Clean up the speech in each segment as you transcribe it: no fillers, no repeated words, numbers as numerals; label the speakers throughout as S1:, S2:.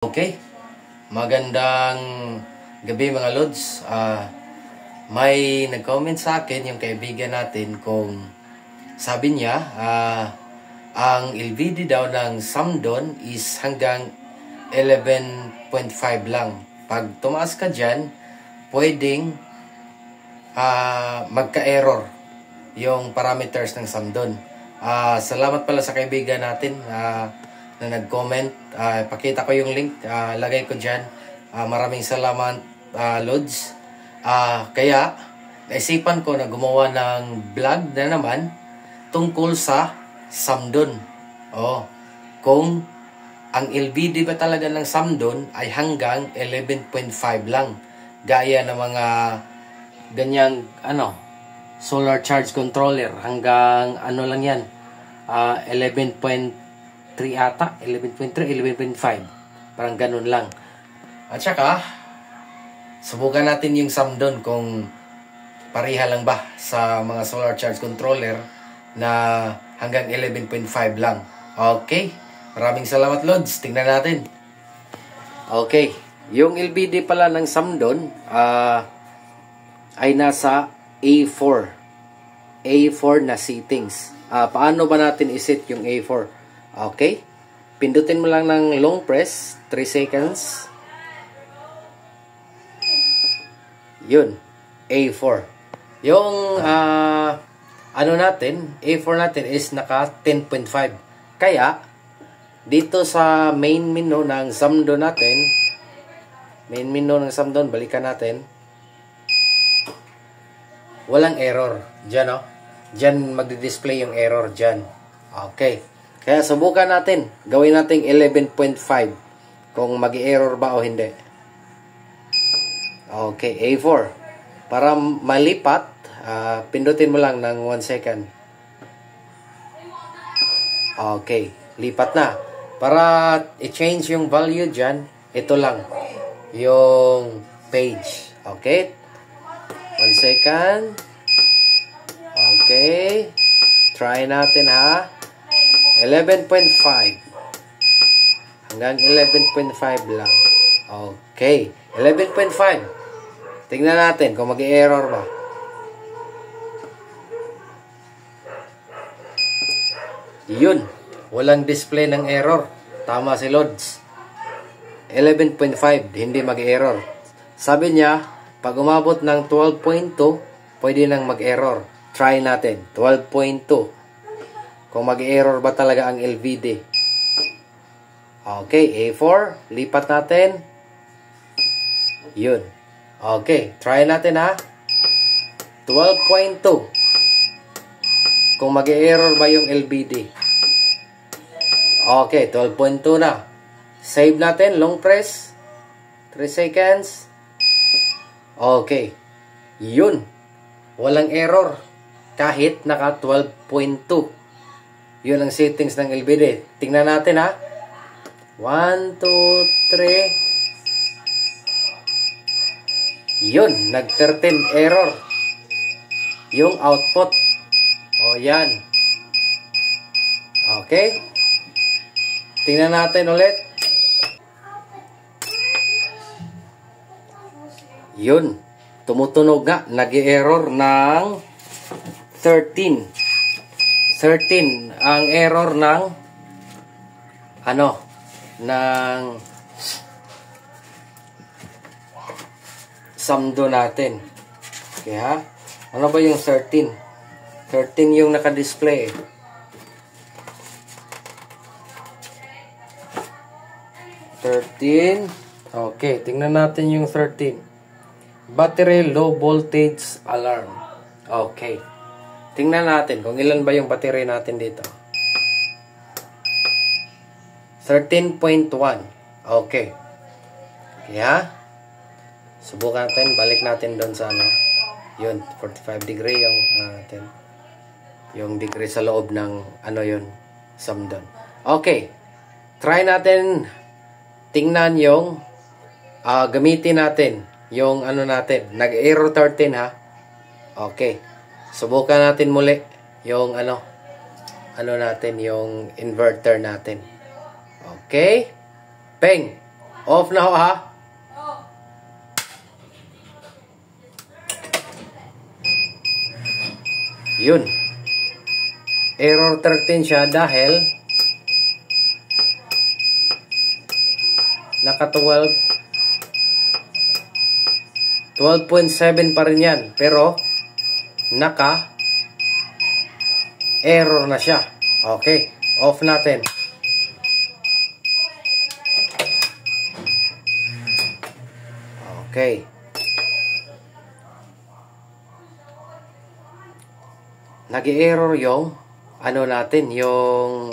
S1: Okay, magandang gabi mga Lods. May nag-comment sa akin yung kaibigan natin kung sabi niya ang LVD daw ng Samdon is hanggang 11.5 lang. Pag tumaas ka dyan, pwedeng magka-error yung parameters ng Samdon. Salamat pala sa kaibigan natin na nag-comment. Pakita ko yung link, lagay ko dyan. Maraming salamat, Lods. Kaya naisipan ko na gumawa ng vlog na naman tungkol sa Samdon. Kung ang LVD ba talaga ng Samdon ay hanggang 11.5 lang, gaya ng mga ganyang solar charge controller, hanggang lang yan, 11.3 ata, 11.3, 11.5, parang ganun lang. At saka subukan natin yung Samdon kung pareha lang ba sa mga solar charge controller na hanggang 11.5 lang. Okay, maraming salamat, Lods. Tingnan natin. Okay, yung LVD pala ng Samdon ay nasa A4 na settings. Paano ba natin iset yung A4? Okay, pindutin mo lang ng long press, 3 seconds. Yun, A4. Yung A4 natin is naka 10.5. Kaya dito sa main menu ng Samdon natin, balikan natin. Walang error diyan, Diyan magdi-display yung error diyan. Okay. Kaya subukan natin. Gawin natin 11.5 kung mag-error ba o hindi. Okay, A4. Para malipat, pindutin mo lang ng 1 second. Okay, lipat na. Para i-change yung value dyan, ito lang. Yung page. Okay? 1 second. Okay. Try natin, ha. 11.5 hanggang 11.5 lang. Okay, 11.5. Tingnan natin kung mag-error ba. Yun, walang display ng error. Tama si Lods. 11.5, hindi mag-error. Sabi niya, pag umabot ng 12.2, pwede nang mag-error. Try natin, 12.2. Kung mag-error ba talaga ang LVD. Okay, A4. Lipat natin. Yun. Okay, try natin, ha. 12.2. Kung mag-error ba yung LVD. Okay, 12.2 na. Save natin. Long press. 3 seconds. Okay. Yun. Walang error. Kahit naka 12.2. Yun ang settings ng LVD. Tingnan natin, ha. 1, 2, 3. Yun, nag-13 error. Yung output. Yan. Okay. Tingnan natin ulit. Yun. Tumutunog nga. Nag-error ng 13 ang error ng ng Samdon natin. Okay, ha? Ano ba yung 13? 13 yung naka-display. 13. Okay, tingnan natin yung 13. Battery low voltage alarm. Okay. Tingnan natin kung ilan ba yung battery natin dito. 13.1. Okay. Kaya, subukan natin. Balik natin doon sa yun, 45 degree yung yung degree sa loob ng yun, Samdon. Okay. Try natin tingnan yung gamitin natin yung natin. Nag-error 13, ha. Okay. Subukan natin muli yung natin, yung inverter natin. Okay? Peng! Off na ho ha. Yun. Error 13 siya dahil naka 12.7 pa rin yan. Pero naka error na siya. Okay. Off natin. Okay. Nag-error yung ano natin, yung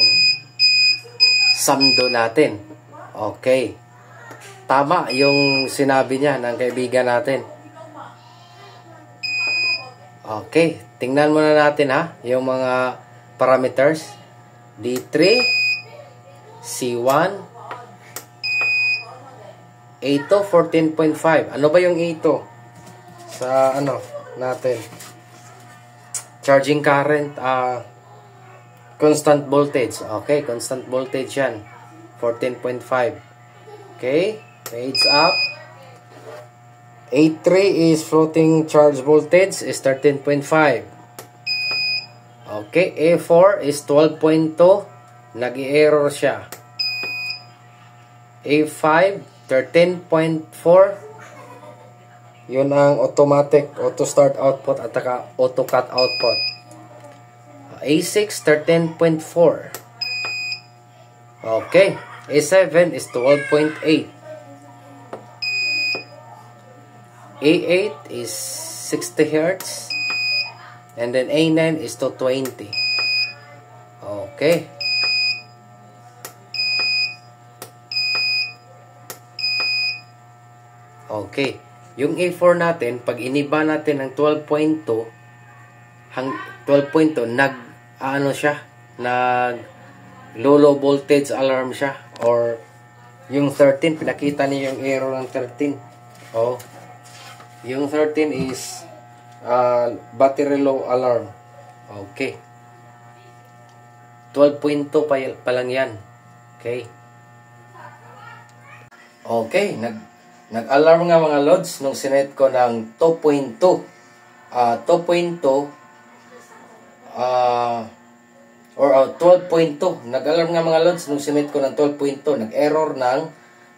S1: samdo natin. Okay. Tama yung sinabi niya ng kaibigan natin. Okay. Tingnan muna natin ha, yung mga parameters. D3, C1, A2, 14.5. Ano ba yung A2? Sa ano natin? Charging current, constant voltage. Okay, constant voltage yan. 14.5. Okay, fades up. A3 is floating charge voltage is 13.5. Okay, A4 is 12.2. Nag-error siya. A5, 13.4. Yun ang automatic auto start output at saka auto cut output. A6 13.4. Okay, A7 is 12.8. A8 is 60 Hz and then A9 is 220. Okay. Okay. Yung A4 natin, pag iniba natin ng 12.2, 12.2, ano siya, low voltage alarm siya. Or, yung 13, pinakita niyo yung error ng 13. Oh. Yung 13 is, battery low alarm. Okay. 12.2 pa lang yan. Okay. Okay, nag-alarm nga mga lods nung sinet ko ng 2.2. 2.2 or 12.2. Nag-alarm nga mga lods nung sinet ko ng 12.2. Nag-error ng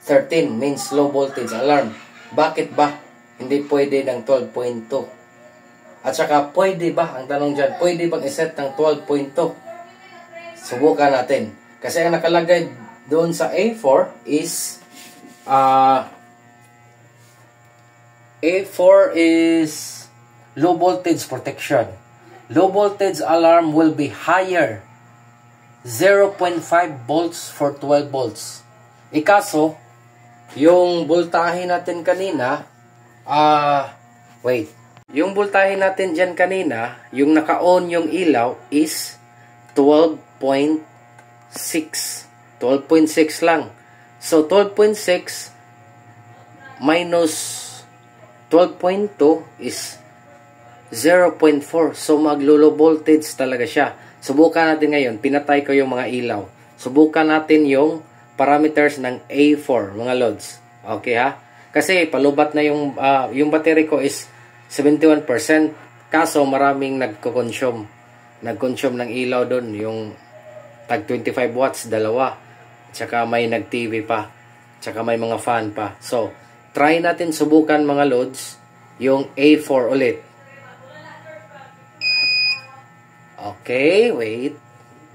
S1: 13 means low voltage alarm. Bakit ba hindi pwede ng 12.2? At saka pwede ba, ang tanong dyan, pwede bang iset ng 12.2? Subukan natin. Kasi ang nakalagay doon sa A4 is A4 is low voltage protection. Low voltage alarm will be higher 0.5 volts for 12 volts. Ikaso, yung voltahe natin kanina, yung voltahe natin dyan kanina, yung naka-on yung ilaw is 12.6. 12.6 lang. So, 12.6 minus 12.2 is 0.4. So, maglo-low voltage talaga siya. Subukan natin ngayon. Pinatay ko yung mga ilaw. Subukan natin yung parameters ng A4, mga loads. Okay ha? Kasi palubat na yung battery ko is 71%. Kaso maraming nagko-consume. Nag-consume ng ilaw doon. Yung tag 25 watts, dalawa. Tsaka may nag-TV pa. Tsaka may mga fan pa. So, try natin subukan mga loads yung A4 ulit. Okay, wait.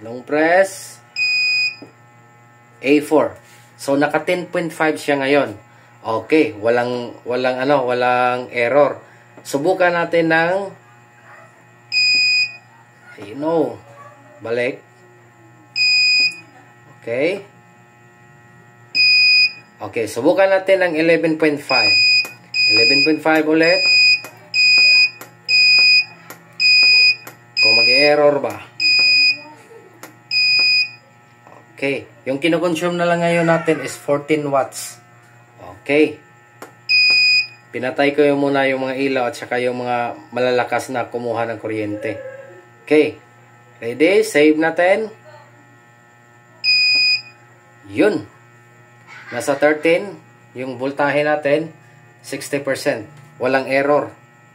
S1: Long press. A4. So, naka 10.5 siya ngayon. Okay, walang error. Subukan natin ng balik. Okay. Okay, subukan natin ng 11.5. 11.5 ulit. Kung mag-error ba. Okay. Yung kinoconsume na lang ngayon natin is 14 watts. Okay. Pinatay ko muna yung mga ilaw at saka yung mga malalakas na kumuha ng kuryente. Okay. Ready? Save natin. Yun. Nasa 13. yung voltahe natin 60%. Walang error.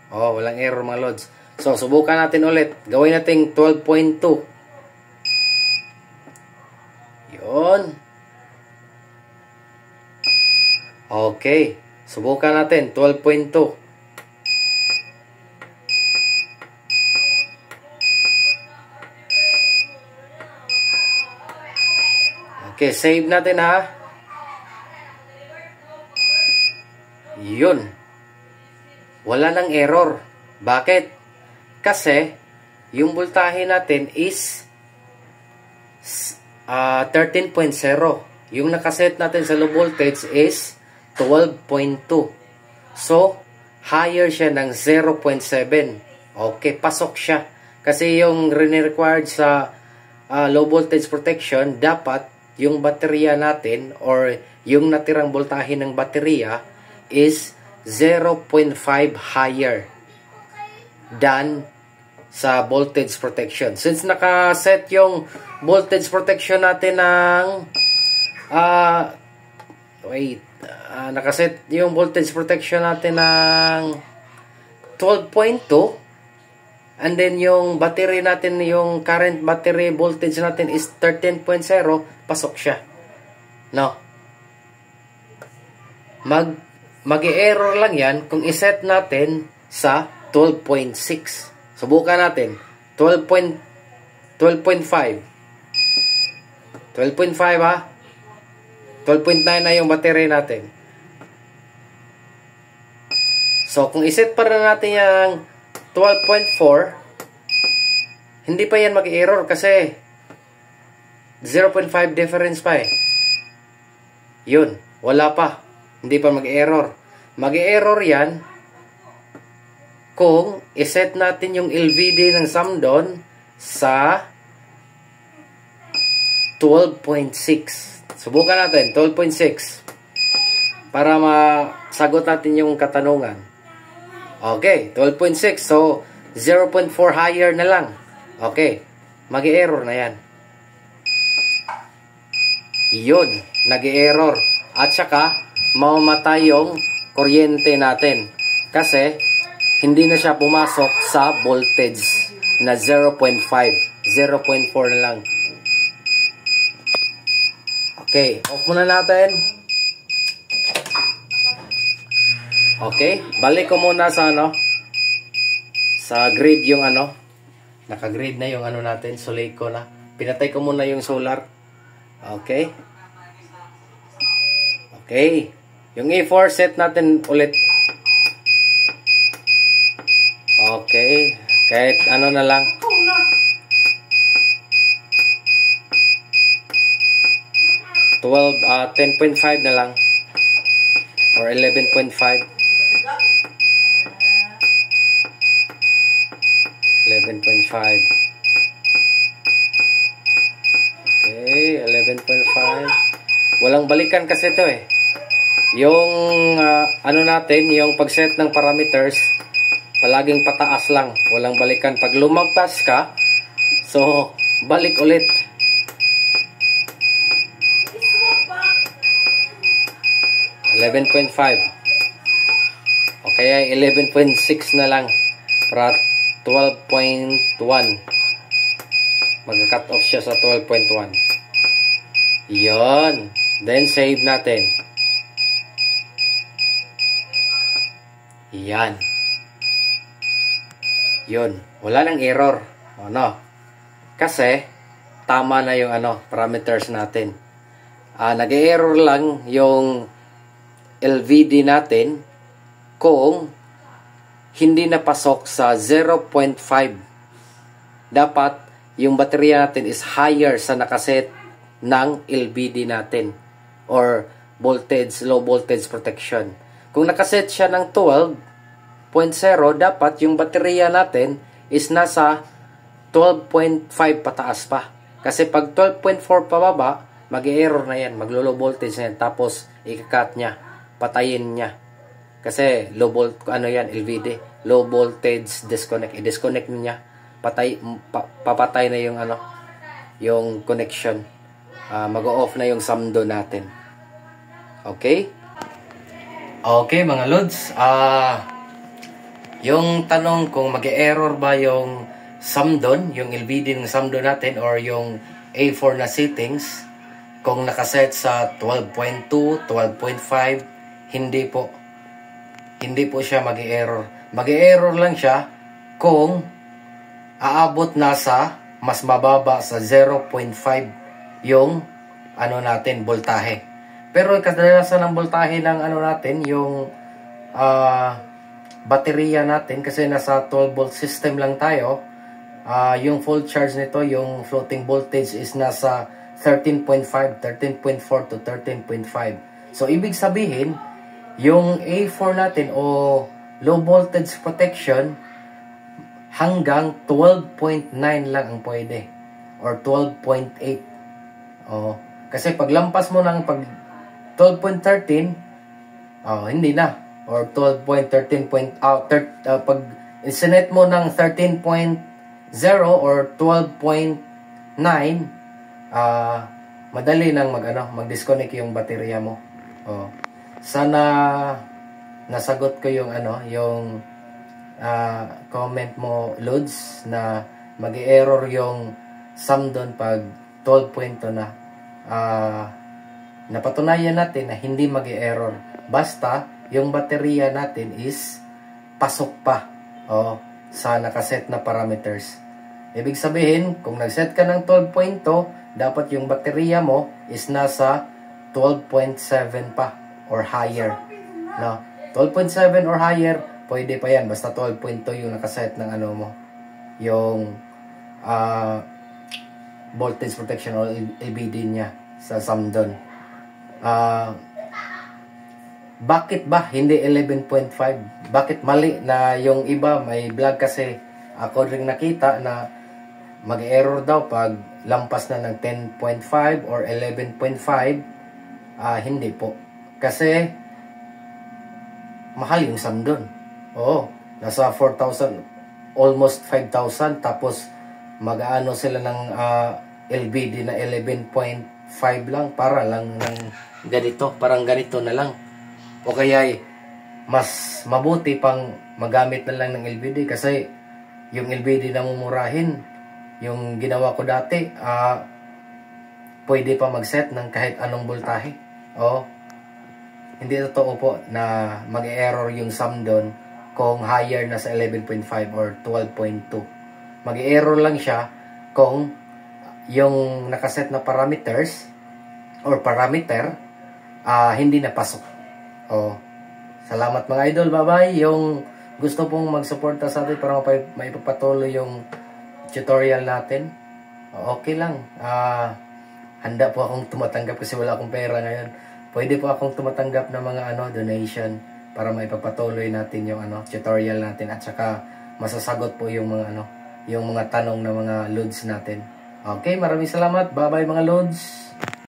S1: Walang error mga lods. So, subukan natin ulit. Gawin natin 12.2. Yun. Okay. Subukan natin 12.2. Okay, save natin ha. Yun. Wala nang error. Bakit? Kasi, yung voltahe natin is 13.0. Yung nakaset natin sa low voltage is 12.2. So, higher siya ng 0.7. Okay, pasok siya. Kasi yung required sa low voltage protection, dapat yung baterya natin or yung natirang voltahe ng baterya is 0.5 higher than sa voltage protection. Since nakaset yung voltage protection natin ng nakaset yung voltage protection natin ng 12.2, and then yung battery natin, yung current battery voltage natin is 13.0, pasok siya. No? Mag-error lang yan kung iset natin sa 12.6. Subukan natin. 12.5. 12.5 ha. 12.9 na yung battery natin. So, kung iset pa rin natin yung 12.4, hindi pa yan mag-error kasi 0.5 difference pa eh. Yun, wala pa. Hindi pa mag-error. Mag-error yan kung iset natin yung LVD ng Samdon sa 12.6. Subukan natin, 12.6. Para masagot natin yung katanungan. Okay, 12.6. So, 0.4 higher na lang. Okay, mag-error na yan. Yun, nag-error. At saka, mamamatay yung kuryente natin. Kasi, hindi na siya pumasok sa voltage na 0.5. 0.4 na lang. Okay, off muna natin. Okay, balik ko muna sa sa grid yung naka-grid na yung natin, solid ko na. Pinatay ko muna yung solar. Okay. Okay. Yung A4 set natin ulit. Okay. Kahit na lang. $12, 10.5 na lang. Or 11.5. 11.5. Okay, 11.5. Walang balikan kasi ito eh. Yung natin, yung pag-set ng parameters, palaging pataas lang. Walang balikan. Pag lumagpas ka, so, balik ulit. $11.5. O kaya 11.6 na lang. Para 12.1. Mag-cut off siya sa 12.1. Yon. Then, save natin. Yan. Yun. Wala nang error. Kasi, tama na yung parameters natin. Nag-error lang yung LVD natin kung hindi napasok sa 0.5. Dapat yung baterya natin is higher sa nakaset ng LVD natin or voltage, low voltage protection. Kung nakaset siya ng 12.0, dapat yung baterya natin is nasa 12.5 pataas pa. Kasi pag 12.4 pababa, mag-error na yan, maglo-low voltage na yan, tapos i-cut niya, patayin niya. Kasi low volt LVD, low voltage disconnect, i-disconnect niya, papatay na yung yung connection. Mag-off na yung Samdon natin. Okay? Okay mga lods, yung tanong kung mag-error ba yung SAMDON, yung LVD ng SAMDON natin or yung A4 na settings kung nakaset sa 12.2, 12.5, hindi po. Hindi po siya mag-error. Mag-error lang siya kung aabot na sa mas mababa sa 0.5 yung ano natin, voltahe. Pero kadalasan ng voltahe ng ano natin, yung baterya natin, kasi nasa 12 volt system lang tayo, yung full charge nito, yung floating voltage is nasa 13.5, 13.4 to 13.5. So, ibig sabihin, yung A4 natin o low voltage protection, hanggang 12.9 lang ang pwede. Or 12.8. Oh, kasi pag lampas mo ng pag 12.13, hindi na. Or 12.13 pag isinet mo ng 13.0 or 12.9, madali nang mag-disconnect yung baterya mo. Oh. Sana nasagot ko yung yung comment mo, Lods, na mag-error yung SAMDON pag 12.2 na. Napatunayan natin na hindi mag-error basta yung baterya natin is pasok pa sa nakaset na parameters. Ibig sabihin, kung nag-set ka ng 12.2, dapat yung baterya mo is nasa 12.7 pa or higher. No? 12.7 or higher, pwede pa yan. Basta 12.2 yung nakaset ng mo. Yung voltage protection or LVD niya sa SAMDON. Bakit ba hindi 11.5? Bakit mali na yung iba may vlog? Kasi ako rin nakita na mag-error daw pag lampas na ng 10.5 or 11.5. Hindi po. Kasi mahal yung SAMDON. Nasa 4,000, almost 5,000. Tapos mag-ano sila ng LVD na 11.5 lang, para lang ng ganito, parang ganito na lang. O kaya mas mabuti pang magamit na lang ng LVD, kasi yung LVD na mumurahin, yung ginawa ko dati, pwede pa mag-set ng kahit anong voltahe. Hindi totoo po na mag-error yung SAMDON kung higher na sa 11.5 or 12.2. Mag-error lang siya kung yung nakaset na parameters or parameter hindi napasok. Salamat mga idol. Bye-bye. Yung gusto pong mag-suporta sa atin para maipapatuloy yung tutorial natin, okay lang. Handa po akong tumatanggap kasi wala akong pera ngayon. Pwede po akong tumatanggap ng mga donation para maipapatuloy natin yung tutorial natin, at saka masasagot po yung mga yung mga tanong ng mga loads natin. Okay, maraming salamat. Bye-bye mga loads.